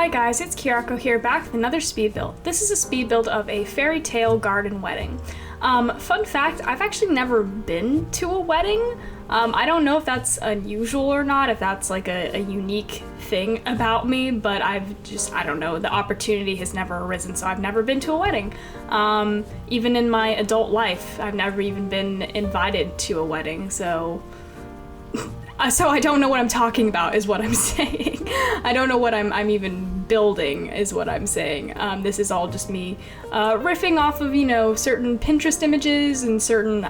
Hi guys, it's Kirako here, back with another speed build. This is a speed build of a fairy tale garden wedding. Fun fact, I've actually never been to a wedding. I don't know if that's unusual or not, if that's like a unique thing about me, but I don't know, the opportunity has never arisen, so I've never been to a wedding. Even in my adult life, I've never even been invited to a wedding, so I don't know what I'm talking about is what I'm saying. I don't know what I'm even building is what I'm saying. This is all just me riffing off of, certain Pinterest images and certain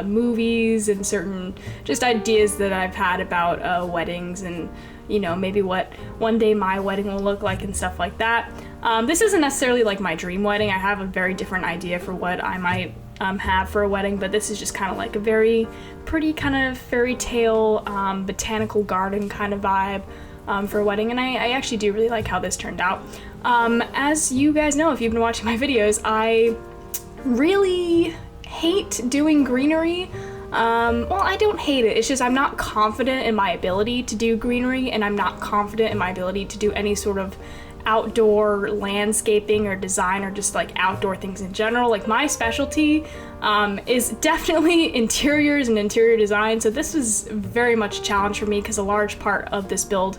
movies and certain just ideas that I've had about weddings and, maybe what one day my wedding will look like and stuff like that. This isn't necessarily like my dream wedding. I have a very different idea for what I might have for a wedding, but this is just kind of like a very pretty kind of fairy tale botanical garden kind of vibe for a wedding, and I actually do really like how this turned out. As you guys know, if you've been watching my videos, I really hate doing greenery. Well, I don't hate it, it's just I'm not confident in my ability to do greenery, and I'm not confident in my ability to do any sort of outdoor landscaping or design or just like outdoor things in general. Like my specialty is definitely interiors and interior design, so this was very much a challenge for me because a large part of this build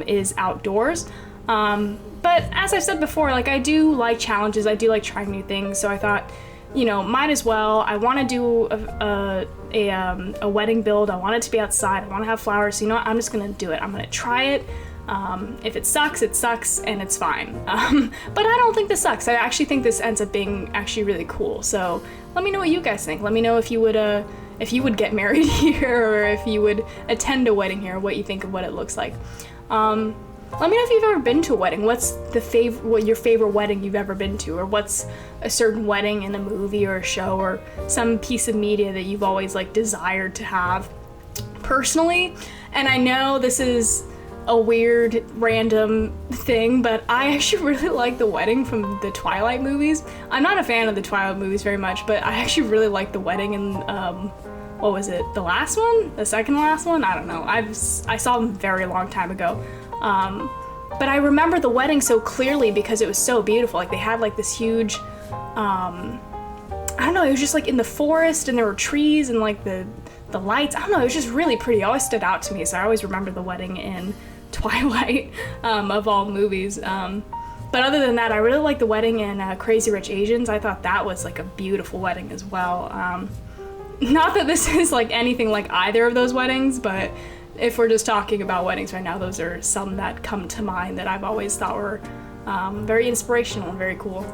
is outdoors. But as I've said before, like I do like challenges, I do like trying new things, so I thought, might as well. I want to do a wedding build. I want it to be outside. I want to have flowers. So I'm just gonna do it. I'm gonna try it. If it sucks, and it's fine. But I don't think this sucks. I actually think this ends up being actually really cool. So let me know what you guys think. Let me know if you would get married here, or if you would attend a wedding here, what you think of what it looks like. Let me know if you've ever been to a wedding. What's what your favorite wedding you've ever been to, or what's a certain wedding in a movie or a show or some piece of media that you've always like desired to have personally. And I know this is a weird random thing, but I actually really like the wedding from the Twilight movies. I'm not a fan of the Twilight movies very much, but I actually really like the wedding in what was it, the last one, the second last one? I don't know, I saw them a very long time ago. But I remember the wedding so clearly because it was so beautiful. Like they had like this huge, I don't know, it was just like in the forest and there were trees and like the lights. I don't know, it was just really pretty. It always stood out to me, so I always remember the wedding in Twilight of all movies. But other than that, I really like the wedding in Crazy Rich Asians. I thought that was like a beautiful wedding as well. Not that this is like anything like either of those weddings, but if we're just talking about weddings right now, those are some that come to mind that I've always thought were very inspirational and very cool.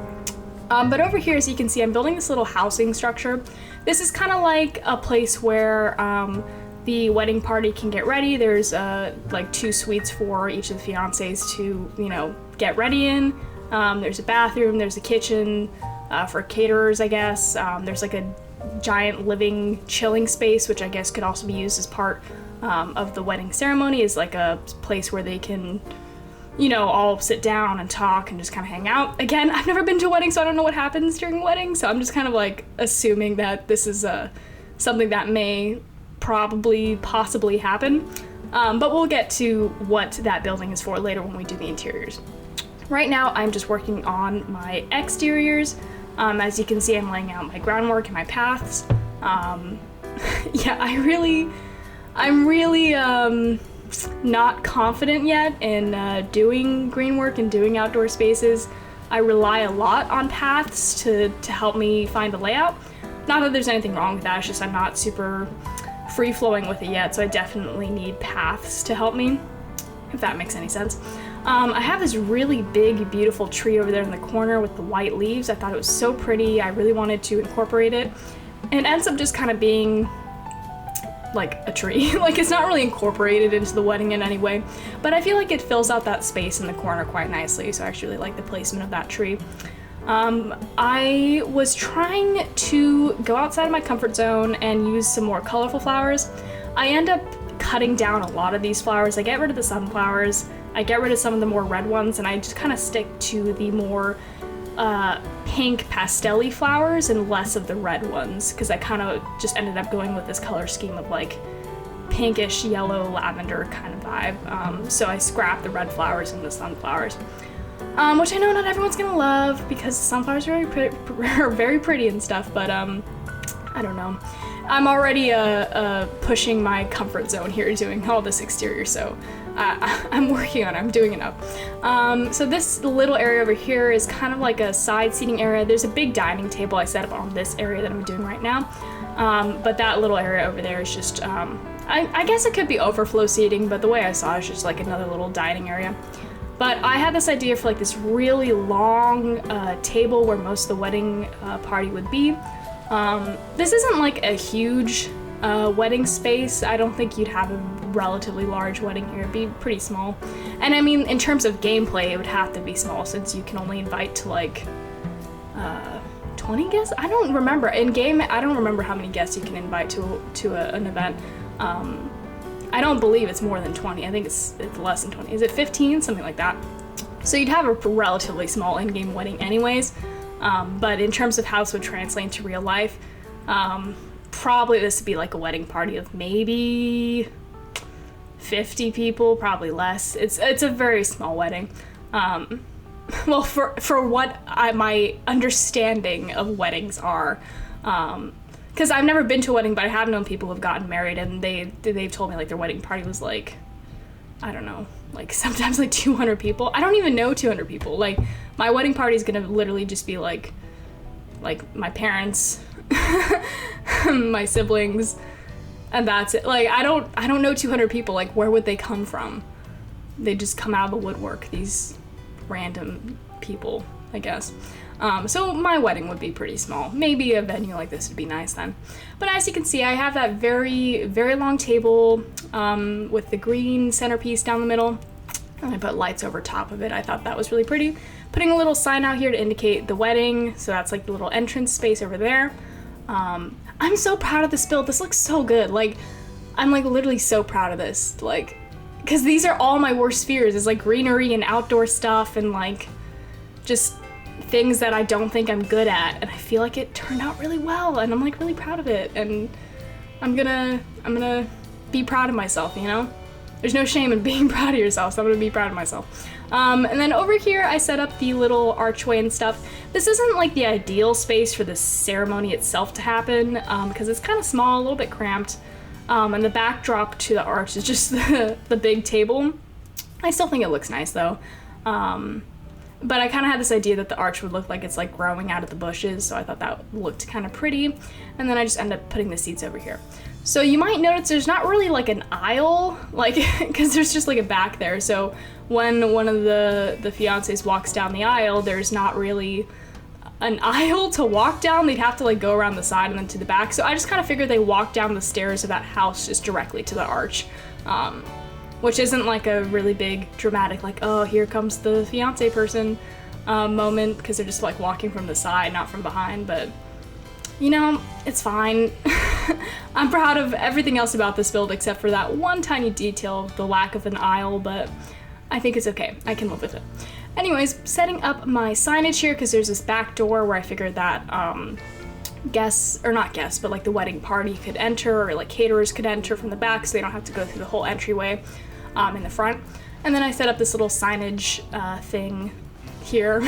But over here, as you can see, I'm building this little housing structure. This is kind of like a place where the wedding party can get ready. There's like 2 suites for each of the fiancés to, get ready in. There's a bathroom, there's a kitchen for caterers, I guess. There's like a giant living chilling space, which I guess could also be used as part of the wedding ceremony, is like a place where they can all sit down and talk and just kind of hang out. Again, I've never been to a wedding, so I don't know what happens during a wedding, so I'm just kind of like assuming that this is something that may possibly happen. But we'll get to what that building is for later when we do the interiors. Right now, I'm just working on my exteriors. As you can see, I'm laying out my groundwork and my paths. Yeah, I'm really not confident yet in doing green work and doing outdoor spaces. I rely a lot on paths to help me find a layout. Not that there's anything wrong with that, it's just I'm not super free-flowing with it yet, so I definitely need paths to help me, if that makes any sense. I have this really big, beautiful tree over there in the corner with the white leaves. I thought it was so pretty. I really wanted to incorporate it. And it ends up just kind of being like a tree. Like it's not really incorporated into the wedding in any way, but I feel like it fills out that space in the corner quite nicely, so I actually really like the placement of that tree. I was trying to go outside of my comfort zone and use some more colorful flowers. I end up cutting down a lot of these flowers. I get rid of the sunflowers, I get rid of some of the more red ones, and I just kind of stick to the more pink pastel-y flowers and less of the red ones, because I kind of just ended up going with this color scheme of like pinkish yellow lavender kind of vibe. So I scrapped the red flowers and the sunflowers, which I know not everyone's gonna love because sunflowers are very pretty and stuff, but I don't know. I'm already pushing my comfort zone here doing all this exterior, so I'm working on it. I'm doing enough. So this little area over here is kind of like a side seating area. There's a big dining table I set up on this area that I'm doing right now, but that little area over there is just, I guess it could be overflow seating, but the way I saw it is just like another little dining area. But I had this idea for like this really long table where most of the wedding party would be. This isn't like a huge wedding space. I don't think you'd have a relatively large wedding here. It'd be pretty small. And I mean, in terms of gameplay, it would have to be small since you can only invite to like 20 guests? I don't remember. In game, I don't remember how many guests you can invite to an event. I don't believe it's more than 20. I think it's less than 20. Is it 15? Something like that. So you'd have a relatively small in-game wedding anyways. But in terms of how this would translate into real life, probably this would be like a wedding party of maybe 50 people, probably less. It's a very small wedding. Well, for what my understanding of weddings are, because I've never been to a wedding, but I have known people who have gotten married, and they've told me like their wedding party was like, I don't know, like sometimes like 200 people. I don't even know 200 people. Like my wedding party is gonna literally just be like my parents, my siblings, and that's it. Like I don't know 200 people. Like where would they come from? They just come out of the woodwork, these random people, I guess. So my wedding would be pretty small. Maybe a venue like this would be nice then. But as you can see, I have that very, very long table with the green centerpiece down the middle. And I put lights over top of it. I thought that was really pretty. Putting a little sign out here to indicate the wedding. So that's like the little entrance space over there. I'm so proud of this build. This looks so good. Like, I'm like literally so proud of this. Like, because these are all my worst fears. It's like greenery and outdoor stuff and like just things that I don't think I'm good at, and I feel like it turned out really well, and I'm like really proud of it, and I'm gonna be proud of myself, you know? There's no shame in being proud of yourself, so I'm gonna be proud of myself. And then over here I set up the little archway and stuff. This isn't like the ideal space for the ceremony itself to happen, because it's kind of small, a little bit cramped, and the backdrop to the arch is just the big table. I still think it looks nice though. But I kind of had this idea that the arch would look like it's like growing out of the bushes, so I thought that looked kind of pretty. And then I just ended up putting the seats over here. So you might notice there's not really like an aisle, like, because there's just like a back there. So when one of the fiancés walks down the aisle, there's not really an aisle to walk down. They'd have to like go around the side and then to the back. So I just kind of figured they walk down the stairs of that house just directly to the arch. Which isn't like a really big dramatic like, oh, here comes the fiancé person moment, because they're just like walking from the side, not from behind. But you know, it's fine. I'm proud of everything else about this build except for that one tiny detail, the lack of an aisle, but I think it's okay. I can live with it. Anyways, setting up my signage here because there's this back door where I figured that guests, or not guests, but like the wedding party could enter, or like caterers could enter from the back so they don't have to go through the whole entryway in the front. And then I set up this little signage thing here.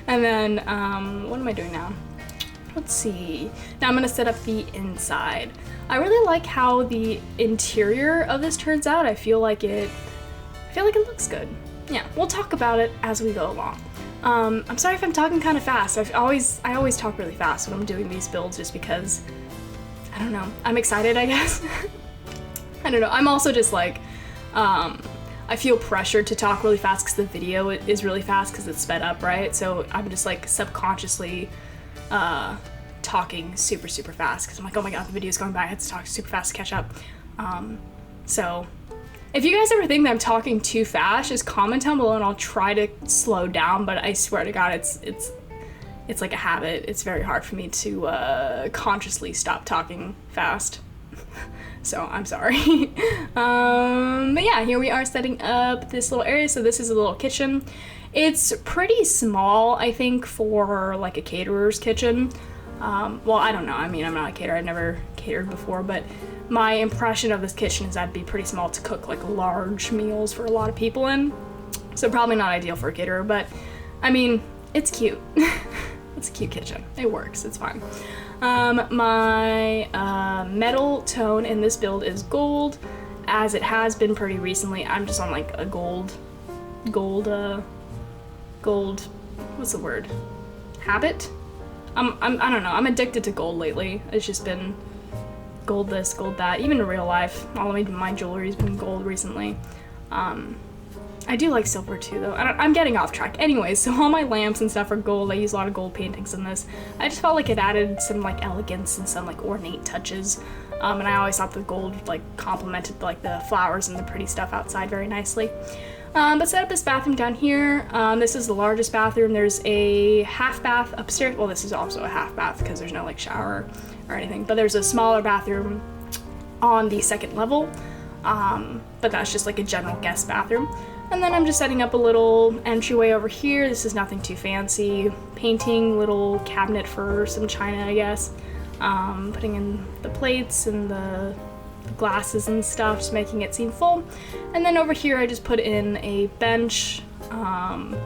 And then what am I doing now? Let's see. Now I'm gonna set up the inside. I really like how the interior of this turns out. I feel like it looks good. Yeah, we'll talk about it as we go along. I'm sorry if I'm talking kind of fast. I always talk really fast when I'm doing these builds just because, I don't know, I'm excited, I guess. I don't know, I'm also just like, I feel pressured to talk really fast because the video is really fast because it's sped up, right? So I'm just like subconsciously talking super, super fast because I'm like, oh my god, the video's going by, I have to talk super fast to catch up. So if you guys ever think that I'm talking too fast, just comment down below and I'll try to slow down, but I swear to god, it's like a habit. It's very hard for me to consciously stop talking fast. So I'm sorry. But yeah, here we are setting up this little area. So this is a little kitchen. It's pretty small, I think, for like a caterer's kitchen. Well, I don't know. I mean, I'm not a caterer. I've never catered before, but my impression of this kitchen is that'd be pretty small to cook like large meals for a lot of people in. So probably not ideal for a caterer, but I mean, it's cute. It's a cute kitchen. It works. It's fine. My metal tone in this build is gold, as it has been pretty recently. I'm just on like a gold, what's the word? Habit? I don't know. I'm addicted to gold lately. It's just been gold this, gold that. Even in real life, all of my jewelry's been gold recently. I do like silver too, though. I'm getting off track. Anyways, so all my lamps and stuff are gold. I use a lot of gold paintings in this. I just felt like it added some like elegance and some like ornate touches. And I always thought the gold like complemented like the flowers and the pretty stuff outside very nicely. But set up this bathroom down here. This is the largest bathroom. There's a half bath upstairs. Well, this is also a half bath because there's no like shower or anything. But there's a smaller bathroom on the second level. But that's just like a general guest bathroom. And then I'm just setting up a little entryway over here. This is nothing too fancy. Painting, little cabinet for some china, I guess. Putting in the plates and the glasses and stuff, just making it seem full. And then over here I just put in a bench. I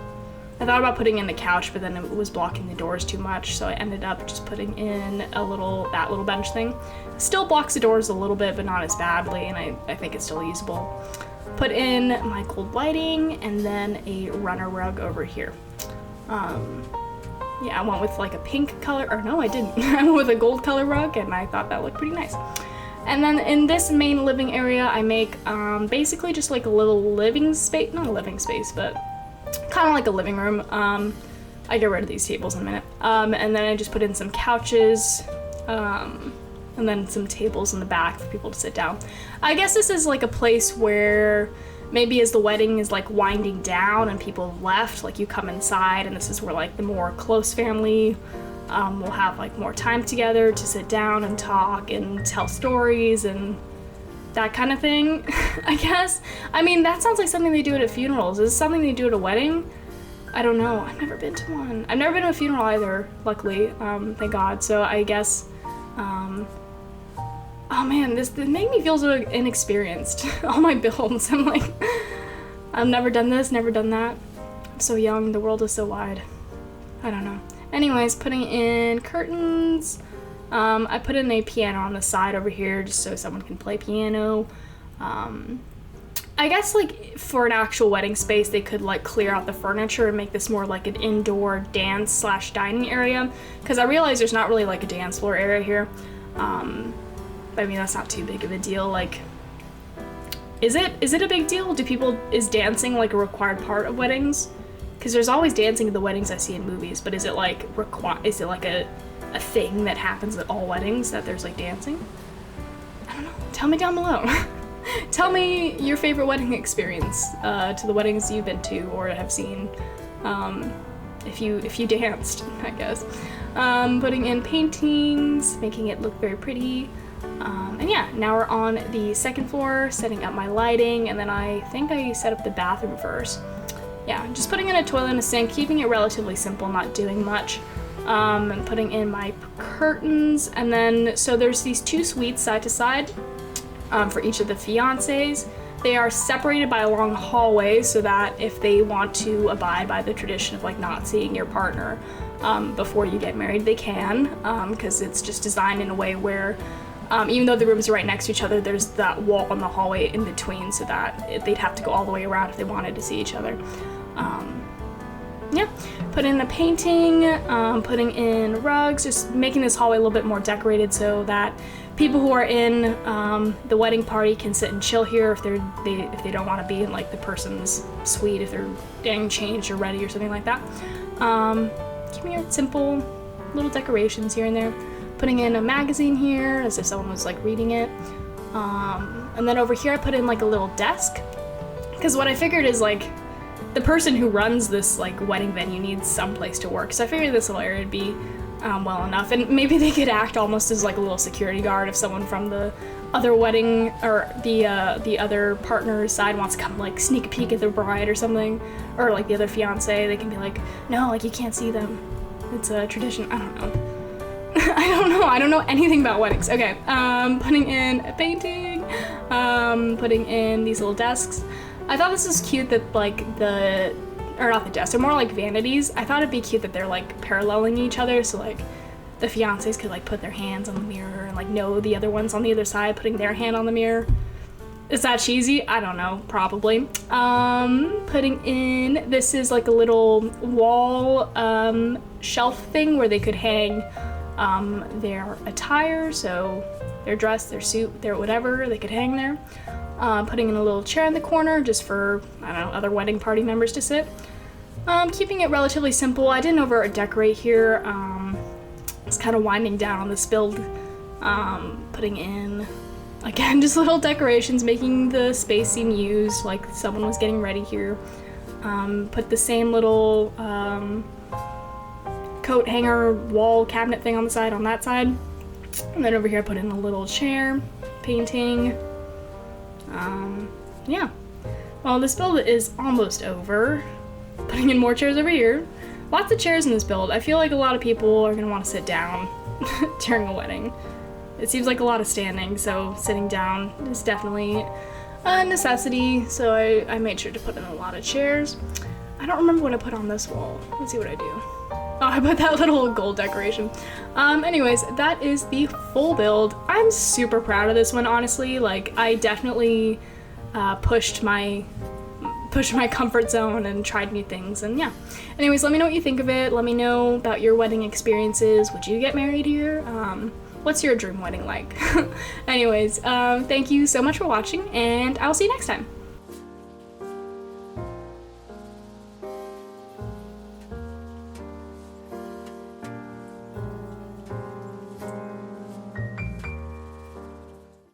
thought about putting in the couch, but then it was blocking the doors too much, so I ended up just putting in that little bench thing. Still blocks the doors a little bit, but not as badly, and I think it's still usable. Put in my gold lighting, and then a runner rug over here. Yeah, I went with like a pink color, or no, I didn't. I went with a gold color rug, and I thought that looked pretty nice. And then in this main living area, I make basically just like a little living space, not a living space, but kind of like a living room. I get rid of these tables in a minute. And then I just put in some couches, and then some tables in the back for people to sit down. I guess this is like a place where maybe as the wedding is like winding down and people have left, like you come inside, and this is where like the more close family will have like more time together to sit down and talk and tell stories and that kind of thing, I guess. I mean, that sounds like something they do at funerals. Is this something they do at a wedding? I don't know. I've never been to one. I've never been to a funeral either, luckily, thank God. So I guess, oh man, this made me feel so inexperienced. All my builds, I'm like, I've never done this, never done that. I'm so young, the world is so wide. I don't know. Anyways, putting in curtains. I put in a piano on the side over here just so someone can play piano. I guess like for an actual wedding space, they could like clear out the furniture and make this more like an indoor dance / dining area. Because I realize there's not really like a dance floor area here. I mean, that's not too big of a deal. Like, is it a big deal? Is dancing like a required part of weddings? Because there's always dancing at the weddings I see in movies, but is it like a thing that happens at all weddings, that there's like dancing? I don't know. Tell me down below. Tell me your favorite wedding experience to the weddings you've been to or have seen. If you danced, I guess. Putting in paintings, making it look very pretty. And yeah, now we're on the second floor, setting up my lighting, and then I think I set up the bathroom first. Yeah, just putting in a toilet and a sink, keeping it relatively simple, not doing much. And putting in my curtains, and then so there's these two suites side to side for each of the fiancés. They are separated by a long hallway so that if they want to abide by the tradition of like not seeing your partner before you get married, they can, because it's just designed in a way where even though the rooms are right next to each other, there's that wall in the hallway in between, so that they'd have to go all the way around if they wanted to see each other. Yeah, put in a painting, putting in rugs, just making this hallway a little bit more decorated so that people who are in the wedding party can sit and chill here if they don't want to be in like the person's suite, if they're getting changed or ready or something like that. Keeping it simple, little decorations here and there. Putting in a magazine here as if someone was like reading it. And then over here I put in like a little desk, because what I figured is like the person who runs this like wedding venue needs some place to work. So I figured this little area would be well enough, and maybe they could act almost as like a little security guard if someone from the other wedding or the other partner's side wants to come like sneak a peek at the bride or something, or like the other fiance. They can be like, no, like you can't see them. It's a tradition. I don't know. I don't know. I don't know anything about weddings. Okay, putting in a painting, putting in these little desks. I thought this was cute that like or not the desks, they're more like vanities. I thought it'd be cute that they're like paralleling each other, so like the fiancés could like put their hands on the mirror and like know the other one's on the other side putting their hand on the mirror. Is that cheesy? I don't know, probably. Putting in, this is like a little wall shelf thing where they could hang their attire, so their dress, their suit, their whatever, they could hang there. Putting in a little chair in the corner just for, I don't know, other wedding party members to sit. Keeping it relatively simple. I didn't over decorate here. It's kind of winding down on this build. Putting in, again, just little decorations, making the space seem used, like someone was getting ready here. Put the same little coat hanger wall cabinet thing on the side, on that side. And then over here I put in a little chair, painting. Yeah. Well, this build is almost over. Putting in more chairs over here. Lots of chairs in this build. I feel like a lot of people are gonna want to sit down during a wedding. It seems like a lot of standing, so sitting down is definitely a necessity, so I made sure to put in a lot of chairs. I don't remember what I put on this wall. Let's see what I do. Oh, I put that little gold decoration. Anyways, that is the full build. I'm super proud of this one, honestly. Like, I definitely pushed my comfort zone and tried new things, and yeah. Anyways, let me know what you think of it. Let me know about your wedding experiences. Would you get married here? What's your dream wedding like? Anyways, thank you so much for watching, and I'll see you next time.